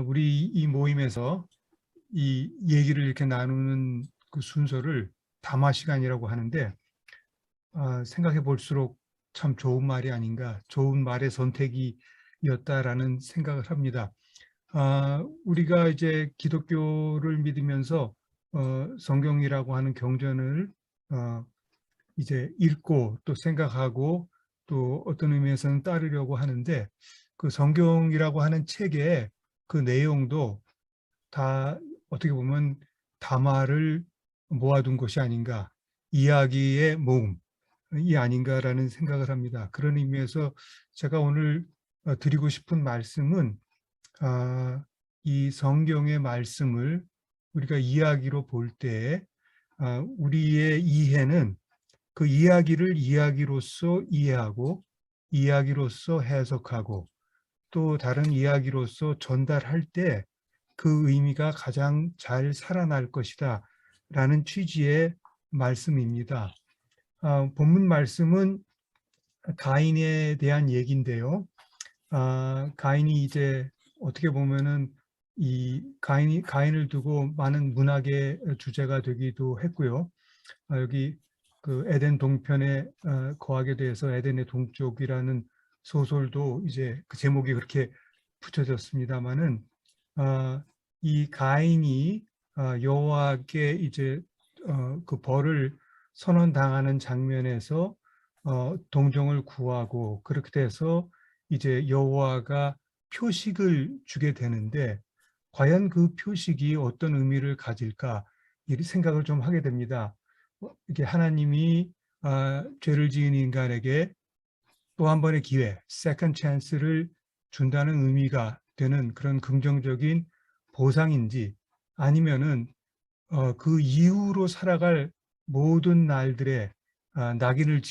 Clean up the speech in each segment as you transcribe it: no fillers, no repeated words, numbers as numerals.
우리 이 모임에서 이 얘기를 이렇게 나누는 그 순서를 담화 시간이라고 하는데, 생각해 볼수록 참 좋은 말이 아닌가, 좋은 말의 선택이었다라는 생각을 합니다. 우리가 이제 기독교를 믿으면서 성경이라고 하는 경전을 이제 읽고 또 생각하고 또 어떤 의미에서는 따르려고 하는데, 그 성경이라고 하는 책의 그 내용도 다 어떻게 보면 담화를 모아둔 것이 아닌가, 이야기의 모음이 아닌가라는 생각을 합니다. 그런 의미에서 제가 오늘 드리고 싶은 말씀은, 이 성경의 말씀을 우리가 이야기로 볼 때 우리의 이해는 그 이야기를 이야기로서 이해하고 이야기로서 해석하고 또 다른 이야기로서 전달할 때 그 의미가 가장 잘 살아날 것이다 라는 취지의 말씀입니다. 본문 말씀은 가인에 대한 얘기인데요. 가인이 이제 어떻게 보면은 이 가인을 두고 많은 문학의 주제가 되기도 했고요. 여기 그 에덴 동편에 거하게 돼서 에덴의 동쪽이라는 소설도 이제 그 제목이 그렇게 붙여졌습니다만은, 이 가인이 여호와께 이제 그 벌을 선언당하는 장면에서 동정을 구하고 그렇게 돼서 이제 여호와가 표식을 주게 되는데, 과연 그 표식이 어떤 의미를 가질까 이 생각을 좀 하게 됩니다. 이게 하나님이 죄를 지은 인간에게 또 한 번의 기회, 세컨드 찬스를 준다는 의미가 되는 그런 긍정적인 보상인지, 아니면은 그 이후로 살아갈 모든 날들의 낙인을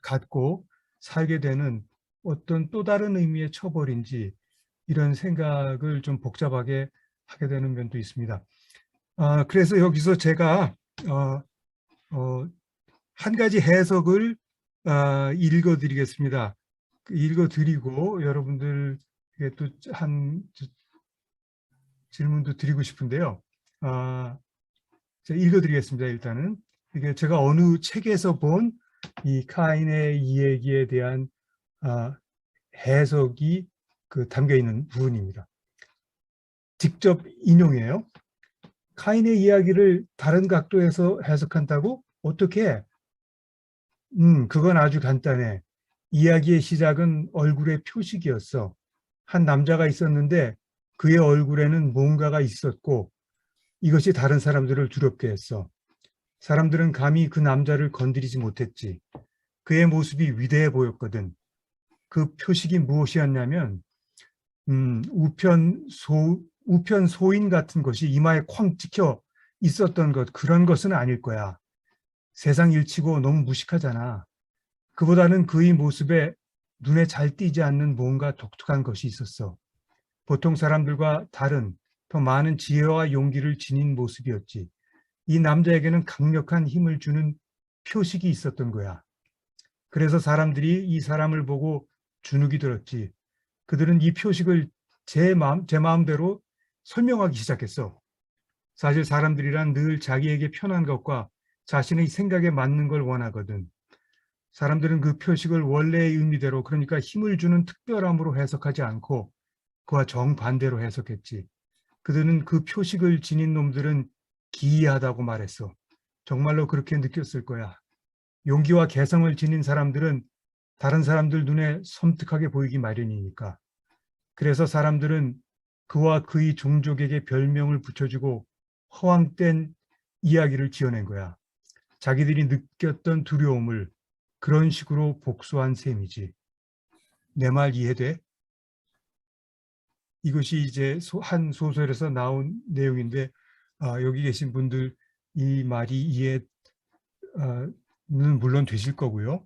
갖고 살게 되는 어떤 또 다른 의미의 처벌인지, 이런 생각을 좀 복잡하게 하게 되는 면도 있습니다. 그래서 여기서 제가 한 가지 해석을 읽어드리겠습니다. 읽어드리고 여러분들에게 또 한 질문도 드리고 싶은데요. 제가 읽어드리겠습니다. 일단은 이게 제가 어느 책에서 본 이 카인의 이야기에 대한 해석이 담겨 있는 부분입니다. 직접 인용해요. 카인의 이야기를 다른 각도에서 해석한다고? 어떻게? 그건 아주 간단해. 이야기의 시작은 얼굴의 표식이었어. 한 남자가 있었는데 그의 얼굴에는 뭔가가 있었고 이것이 다른 사람들을 두렵게 했어. 사람들은 감히 그 남자를 건드리지 못했지. 그의 모습이 위대해 보였거든. 그 표식이 무엇이었냐면 우편 소인 같은 것이 이마에 쾅 찍혀 있었던 것, 그런 것은 아닐 거야. 세상 일치고 너무 무식하잖아. 그보다는 그의 모습에 눈에 잘 띄지 않는 뭔가 독특한 것이 있었어. 보통 사람들과 다른 더 많은 지혜와 용기를 지닌 모습이었지. 이 남자에게는 강력한 힘을 주는 표식이 있었던 거야. 그래서 사람들이 이 사람을 보고 주눅이 들었지. 그들은 이 표식을 제 마음대로 설명하기 시작했어. 사실 사람들이란 늘 자기에게 편한 것과 자신의 생각에 맞는 걸 원하거든. 사람들은 그 표식을 원래의 의미대로, 그러니까 힘을 주는 특별함으로 해석하지 않고 그와 정반대로 해석했지. 그들은 그 표식을 지닌 놈들은 기이하다고 말했어. 정말로 그렇게 느꼈을 거야. 용기와 개성을 지닌 사람들은 다른 사람들 눈에 섬뜩하게 보이기 마련이니까. 그래서 사람들은 그와 그의 종족에게 별명을 붙여주고 허황된 이야기를 지어낸 거야. 자기들이 느꼈던 두려움을 그런 식으로 복수한 셈이지. 내 말 이해돼? 이것이 이제 한 소설에서 나온 내용인데, 여기 계신 분들 이 말이 이해는 물론 되실 거고요.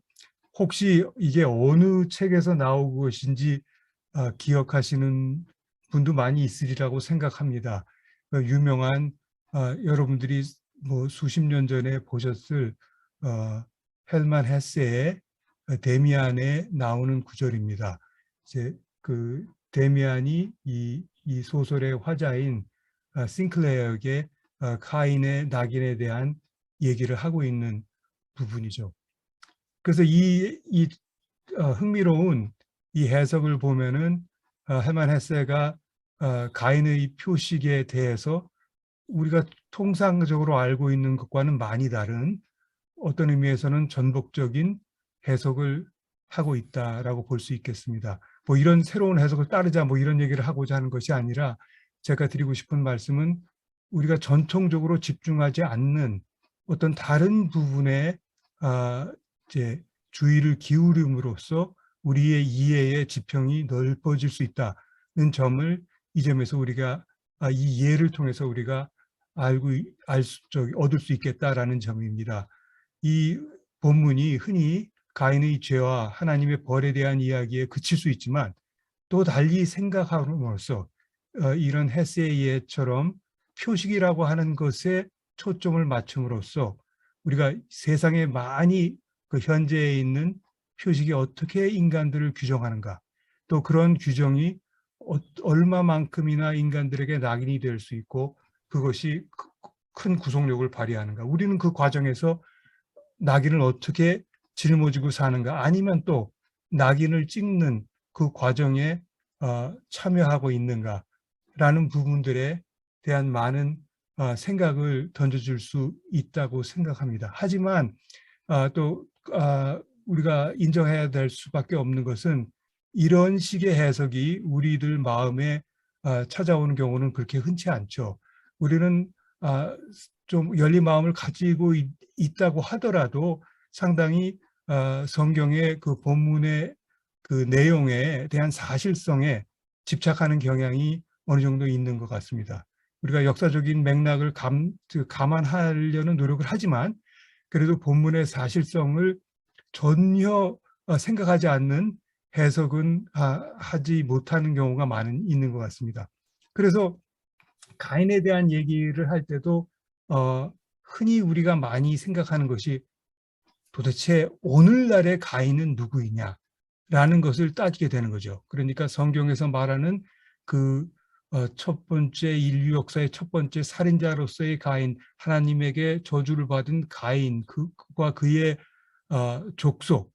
혹시 이게 어느 책에서 나온 것인지 기억하시는 분도 많이 있으리라고 생각합니다. 유명한 여러분들이 뭐 수십 년 전에 보셨을 헬만 헤세의 데미안에 나오는 구절입니다. 이제 그 데미안이 이 소설의 화자인 싱클레어에게 카인의 낙인에 대한 얘기를 하고 있는 부분이죠. 그래서 이 흥미로운 이 해석을 보면은 헤만 헤세가 가인의 표식에 대해서 우리가 통상적으로 알고 있는 것과는 많이 다른 어떤 의미에서는 전복적인 해석을 하고 있다라고 볼 수 있겠습니다. 뭐 이런 새로운 해석을 따르자 뭐 이런 얘기를 하고자 하는 것이 아니라 제가 드리고 싶은 말씀은 우리가 전통적으로 집중하지 않는 어떤 다른 부분에 이제 주의를 기울임으로써 우리의 이해의 지평이 넓어질 수 있다는 점을 이 점에서 우리가 이 예를 통해서 우리가 얻을 수 있겠다라는 점입니다. 이 본문이 흔히 가인의 죄와 하나님의 벌에 대한 이야기에 그칠 수 있지만 또 달리 생각함으로써 이런 헤세의 예처럼 표식이라고 하는 것에 초점을 맞춤으로써 우리가 세상에 많이 그 현재에 있는 표식이 어떻게 인간들을 규정하는가, 또 그런 규정이 얼마만큼이나 인간들에게 낙인이 될 수 있고 그것이 큰 구속력을 발휘하는가. 우리는 그 과정에서 낙인을 어떻게 짊어지고 사는가, 아니면 또 낙인을 찍는 그 과정에 참여하고 있는가라는 부분들에 대한 많은 생각을 던져줄 수 있다고 생각합니다. 하지만 또 우리가 인정해야 될 수밖에 없는 것은 이런 식의 해석이 우리들 마음에 찾아오는 경우는 그렇게 흔치 않죠. 우리는 좀 열린 마음을 가지고 있다고 하더라도 상당히 성경의 그 본문의 그 내용에 대한 사실성에 집착하는 경향이 어느 정도 있는 것 같습니다. 우리가 역사적인 맥락을 감안하려는 노력을 하지만 그래도 본문의 사실성을 전혀 생각하지 않는 해석은 하지 못하는 경우가 있는 것 같습니다. 그래서 가인에 대한 얘기를 할 때도 흔히 우리가 많이 생각하는 것이 도대체 오늘날의 가인은 누구이냐라는 것을 따지게 되는 거죠. 그러니까 성경에서 말하는 그 첫 번째 인류 역사의 첫 번째 살인자로서의 가인, 하나님에게 저주를 받은 가인, 그와 그의 족속,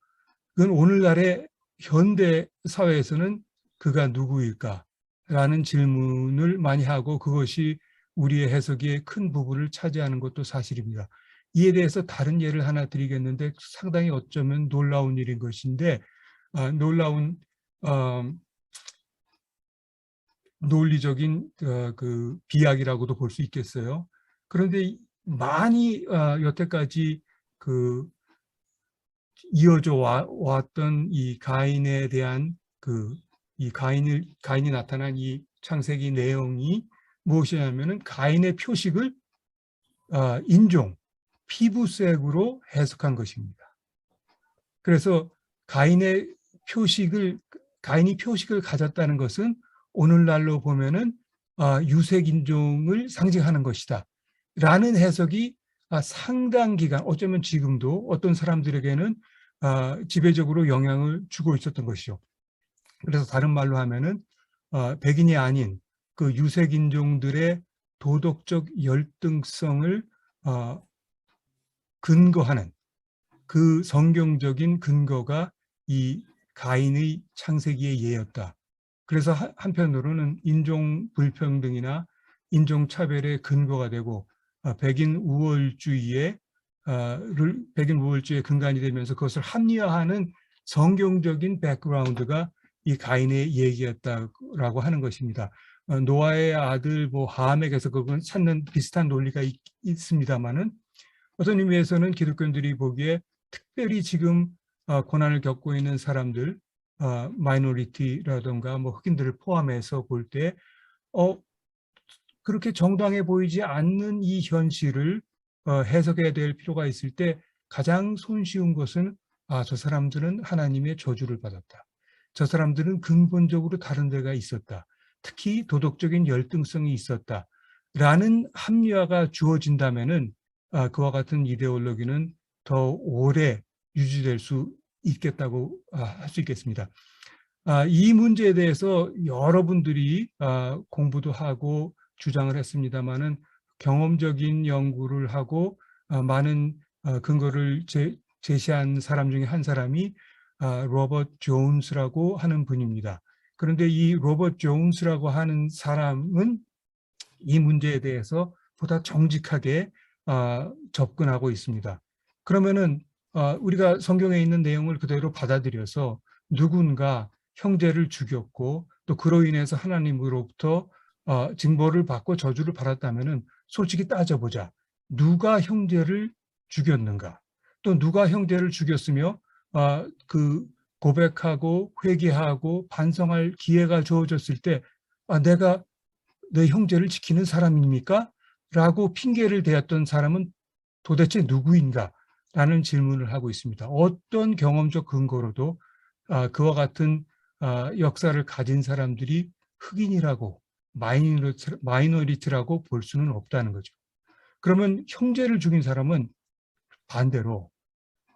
그건 오늘날의 현대 사회에서는 그가 누구일까라는 질문을 많이 하고 그것이 우리의 해석의 큰 부분을 차지하는 것도 사실입니다. 이에 대해서 다른 예를 하나 드리겠는데 상당히 어쩌면 놀라운 일인 것인데 놀라운 논리적인 그 비약이라고도 볼 수 있겠어요. 그런데 많이 여태까지 그 이어져 왔던 이 가인에 대한 이 가인이 나타난 이 창세기 내용이 무엇이냐면은 가인의 표식을 인종, 피부색으로 해석한 것입니다. 그래서 가인이 표식을 가졌다는 것은 오늘날로 보면은 유색 인종을 상징하는 것이다 라는 해석이 상당 기간, 어쩌면 지금도 어떤 사람들에게는 지배적으로 영향을 주고 있었던 것이죠. 그래서 다른 말로 하면은 백인이 아닌 그 유색 인종들의 도덕적 열등성을 근거하는 그 성경적인 근거가 이 가인의 창세기의 예였다. 그래서 한편으로는 인종 불평등이나 인종 차별의 근거가 되고 백인 우월주의의 근간이 되면서 그것을 합리화하는 성경적인 백그라운드가 이 가인의 얘기였다라고 하는 것입니다. 노아의 아들 함에게서 그건 찾는 비슷한 논리가 있습니다만은 어떤 의미에서는 기독교인들이 보기에 특별히 지금 고난을 겪고 있는 사람들, 마이너리티라든가 흑인들을 포함해서 볼 때 그렇게 정당해 보이지 않는 이 현실을 해석해야 될 필요가 있을 때 가장 손쉬운 것은 저 사람들은 하나님의 저주를 받았다. 저 사람들은 근본적으로 다른 데가 있었다. 특히 도덕적인 열등성이 있었다. 라는 합리화가 주어진다면은 그와 같은 이데올로기는 더 오래 유지될 수 있겠다고 할 수 있겠습니다. 이 문제에 대해서 여러분들이 공부도 하고 주장을 했습니다마는 경험적인 연구를 하고 많은 근거를 제시한 사람 중에 한 사람이 로버트 존스라고 하는 분입니다. 그런데 이 로버트 존스라고 하는 사람은 이 문제에 대해서 보다 정직하게 접근하고 있습니다. 그러면은 우리가 성경에 있는 내용을 그대로 받아들여서 누군가 형제를 죽였고 또 그로 인해서 하나님으로부터 징벌을 받고 저주를 받았다면은 솔직히 따져보자. 누가 형제를 죽였는가? 또 누가 형제를 죽였으며 그 고백하고 회개하고 반성할 기회가 주어졌을 때 내가 내 형제를 지키는 사람입니까? 라고 핑계를 대었던 사람은 도대체 누구인가? 라는 질문을 하고 있습니다. 어떤 경험적 근거로도 그와 같은 역사를 가진 사람들이 흑인이라고 마이너리티라고 볼 수는 없다는 거죠. 그러면 형제를 죽인 사람은 반대로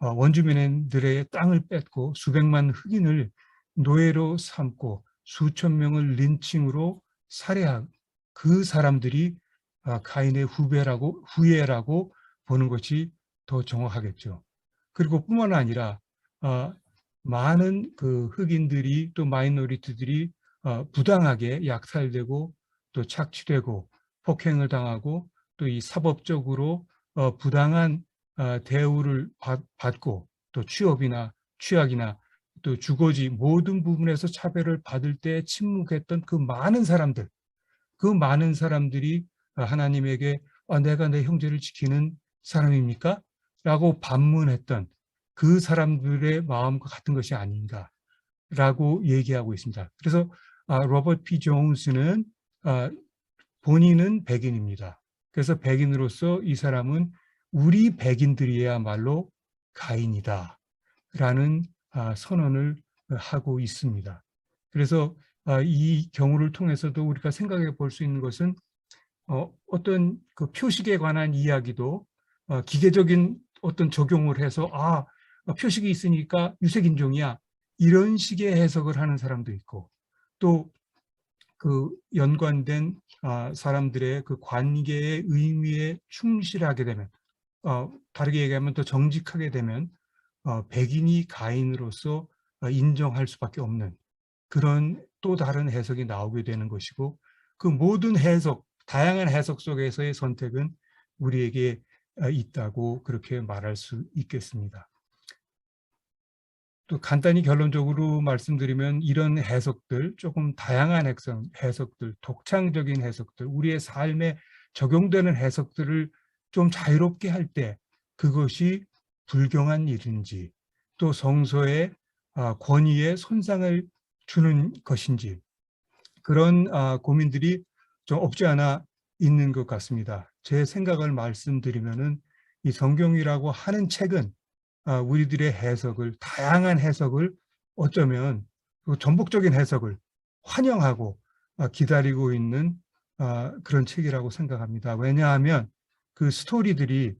원주민들의 땅을 뺏고 수백만 흑인을 노예로 삼고 수천 명을 린칭으로 살해한 그 사람들이 가인의 후예라고 보는 것이 더 정확하겠죠. 그리고 뿐만 아니라 많은 그 흑인들이 또 마이너리티들이 부당하게 약살되고 또 착취되고 폭행을 당하고 또 이 사법적으로 부당한 대우를 받고 또 취업이나 취약이나 또 주거지 모든 부분에서 차별을 받을 때 침묵했던 그 많은 사람들이 하나님에게 내가 내 형제를 지키는 사람입니까? 라고 반문했던 그 사람들의 마음과 같은 것이 아닌가라고 얘기하고 있습니다. 그래서 로버트 P. 존스는 본인은 백인입니다. 그래서 백인으로서 이 사람은 우리 백인들이야말로 가인이다 라는 선언을 하고 있습니다. 그래서 이 경우를 통해서도 우리가 생각해 볼 수 있는 것은 어떤 그 표식에 관한 이야기도 기계적인 어떤 적용을 해서 표식이 있으니까 유색인종이야 이런 식의 해석을 하는 사람도 있고 또 그 연관된 사람들의 그 관계의 의미에 충실하게 되면 다르게 얘기하면 더 정직하게 되면 백인이 가인으로서 인정할 수밖에 없는 그런 또 다른 해석이 나오게 되는 것이고 그 모든 해석, 다양한 해석 속에서의 선택은 우리에게 있다고 그렇게 말할 수 있겠습니다. 또 간단히 결론적으로 말씀드리면 이런 해석들, 조금 다양한 해석들, 독창적인 해석들, 우리의 삶에 적용되는 해석들을 좀 자유롭게 할 때 그것이 불경한 일인지 또 성서의 권위에 손상을 주는 것인지 그런 고민들이 좀 없지 않아 있는 것 같습니다. 제 생각을 말씀드리면은 이 성경이라고 하는 책은 우리들의 해석을 다양한 해석을 어쩌면 전복적인 해석을 환영하고 기다리고 있는 그런 책이라고 생각합니다. 왜냐하면 그 스토리들이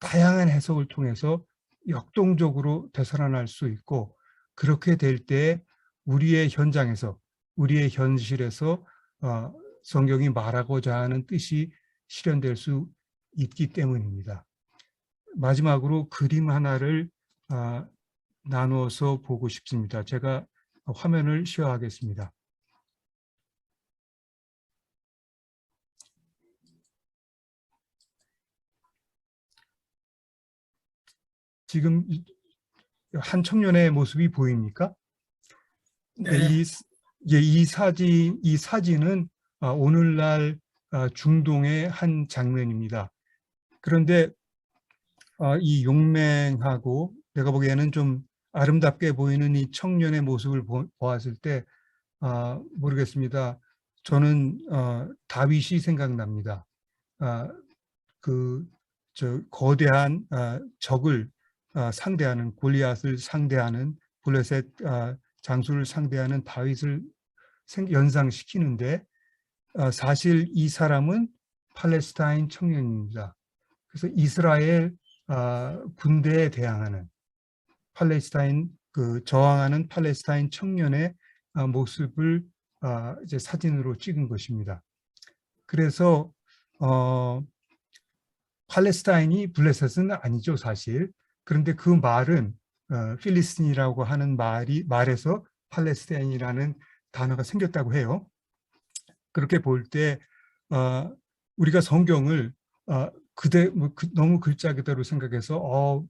다양한 해석을 통해서 역동적으로 되살아날 수 있고 그렇게 될 때 우리의 현장에서 우리의 현실에서 성경이 말하고자 하는 뜻이 실현될 수 있기 때문입니다. 마지막으로 그림 하나를 나누어서 보고 싶습니다. 제가 화면을 시화하겠습니다. 지금 한 청년의 모습이 보입니까? 네. 이 사진은 오늘날 중동의 한 장면입니다. 그런데 이 용맹하고 내가 보기에는 좀 아름답게 보이는 이 청년의 모습을 보았을 때 모르겠습니다. 저는 다윗이 생각납니다. 저 거대한 적을 상대하는 골리앗을 상대하는 블레셋 장수를 상대하는 다윗을 연상시키는데 사실 이 사람은 팔레스타인 청년입니다. 그래서 이스라엘 군대에 대항하는 팔레스타인 그 저항하는 팔레스타인 청년의 모습을 이제 사진으로 찍은 것입니다. 그래서 팔레스타인이 블레셋은 아니죠, 사실. 그런데 그 말은 필리스틴이라고 하는 말에서 팔레스타인이라는 단어가 생겼다고 해요. 그렇게 볼 때 우리가 성경을 너무 글자 그대로 생각해서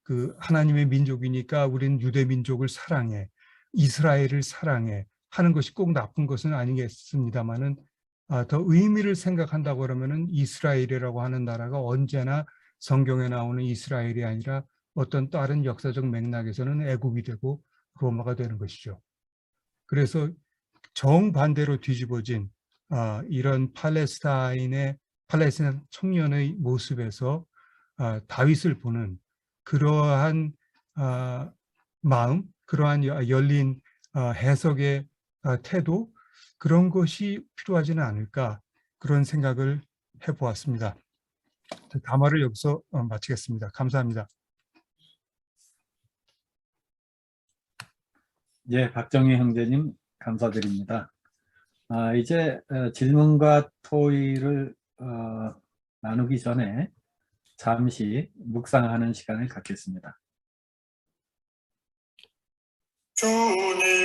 그 하나님의 민족이니까 우리는 유대 민족을 사랑해, 이스라엘을 사랑해 하는 것이 꼭 나쁜 것은 아니겠습니다만은 더 의미를 생각한다고 그러면은 이스라엘이라고 하는 나라가 언제나 성경에 나오는 이스라엘이 아니라 어떤 다른 역사적 맥락에서는 애굽이 되고 로마가 되는 것이죠. 그래서 정반대로 뒤집어진 이런 팔레스타인 청년의 모습에서 다윗을 보는 그러한 마음, 그러한 열린 해석의 태도, 그런 것이 필요하지는 않을까, 그런 생각을 해보았습니다. 담화를 여기서 마치겠습니다. 감사합니다. 예, 박정희 형제님 감사드립니다. 이제 질문과 토의를 나누기 전에 잠시 묵상하는 시간을 갖겠습니다. 주님